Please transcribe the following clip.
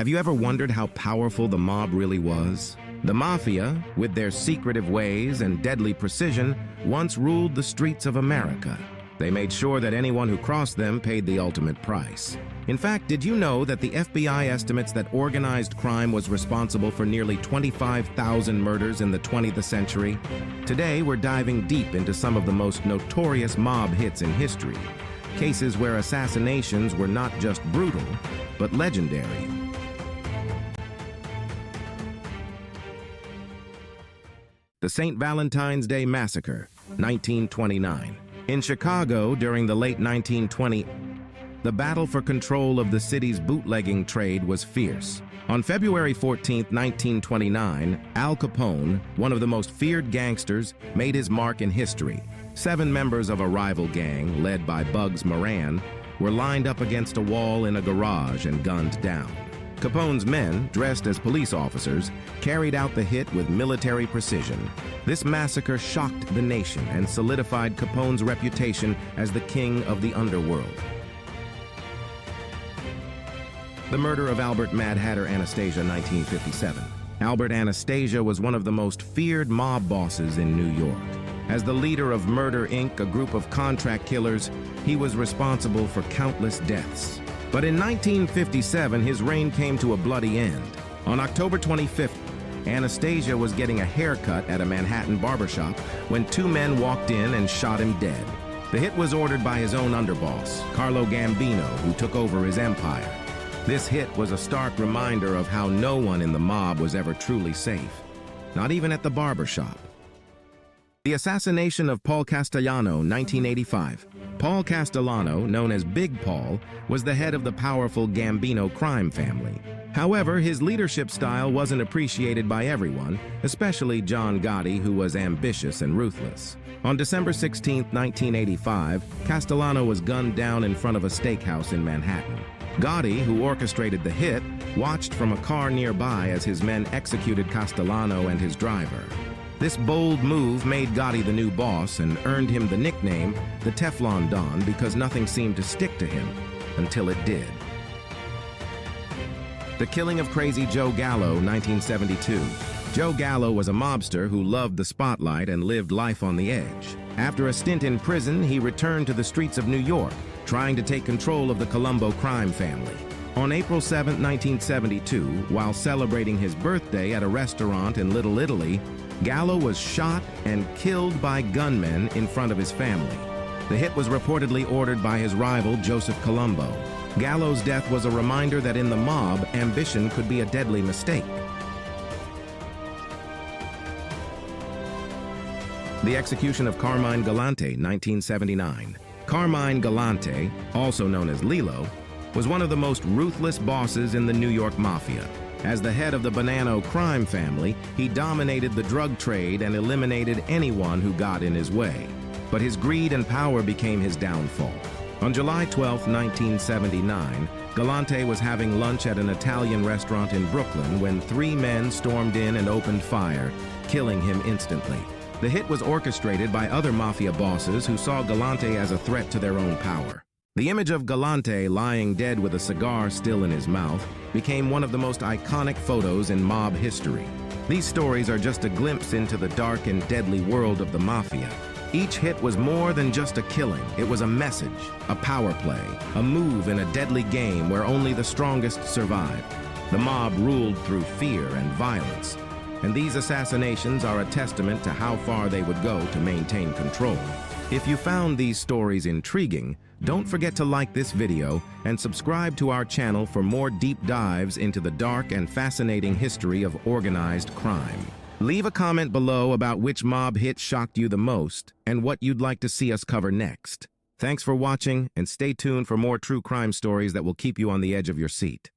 Have you ever wondered how powerful the mob really was? The Mafia, with their secretive ways and deadly precision, once ruled the streets of America. They made sure that anyone who crossed them paid the ultimate price. In fact, did you know that the FBI estimates that organized crime was responsible for nearly 25,000 murders in the 20th century? Today, we're diving deep into some of the most notorious mob hits in history. Cases where assassinations were not just brutal, but legendary. The St. Valentine's Day Massacre, 1929. In Chicago, during the late 1920s, the battle for control of the city's bootlegging trade was fierce. On February 14, 1929, Al Capone, one of the most feared gangsters, made his mark in history. 7 members of a rival gang, led by Bugs Moran, were lined up against a wall in a garage and gunned down. Capone's men, dressed as police officers, carried out the hit with military precision. This massacre shocked the nation and solidified Capone's reputation as the king of the underworld. The murder of Albert Mad Hatter Anastasia, 1957. Albert Anastasia was one of the most feared mob bosses in New York. As the leader of Murder, Inc., a group of contract killers, he was responsible for countless deaths. But in 1957, his reign came to a bloody end. On October 25th, Anastasia was getting a haircut at a Manhattan barbershop when 2 men walked in and shot him dead. The hit was ordered by his own underboss, Carlo Gambino, who took over his empire. This hit was a stark reminder of how no one in the mob was ever truly safe, not even at the barbershop. The assassination of Paul Castellano, 1985. Paul Castellano, known as Big Paul, was the head of the powerful Gambino crime family. However, his leadership style wasn't appreciated by everyone, especially John Gotti, who was ambitious and ruthless. On December 16, 1985, Castellano was gunned down in front of a steakhouse in Manhattan. Gotti, who orchestrated the hit, watched from a car nearby as his men executed Castellano and his driver. This bold move made Gotti the new boss and earned him the nickname the Teflon Don because nothing seemed to stick to him until it did. The killing of Crazy Joe Gallo, 1972. Joe Gallo was a mobster who loved the spotlight and lived life on the edge. After a stint in prison, he returned to the streets of New York, trying to take control of the Colombo crime family. On April 7, 1972, while celebrating his birthday at a restaurant in Little Italy, Gallo was shot and killed by gunmen in front of his family. The hit was reportedly ordered by his rival, Joseph Colombo. Gallo's death was a reminder that in the mob, ambition could be a deadly mistake. The execution of Carmine Galante, 1979. Carmine Galante, also known as Lilo, was one of the most ruthless bosses in the New York Mafia. As the head of the Bonanno crime family, he dominated the drug trade and eliminated anyone who got in his way. But his greed and power became his downfall. On July 12, 1979, Galante was having lunch at an Italian restaurant in Brooklyn when 3 men stormed in and opened fire, killing him instantly. The hit was orchestrated by other mafia bosses who saw Galante as a threat to their own power. The image of Galante lying dead with a cigar still in his mouth became one of the most iconic photos in mob history. These stories are just a glimpse into the dark and deadly world of the Mafia. Each hit was more than just a killing. It was a message, a power play, a move in a deadly game where only the strongest survived. The mob ruled through fear and violence, and these assassinations are a testament to how far they would go to maintain control. If you found these stories intriguing, don't forget to like this video and subscribe to our channel for more deep dives into the dark and fascinating history of organized crime. Leave a comment below about which mob hit shocked you the most and what you'd like to see us cover next. Thanks for watching, and stay tuned for more true crime stories that will keep you on the edge of your seat.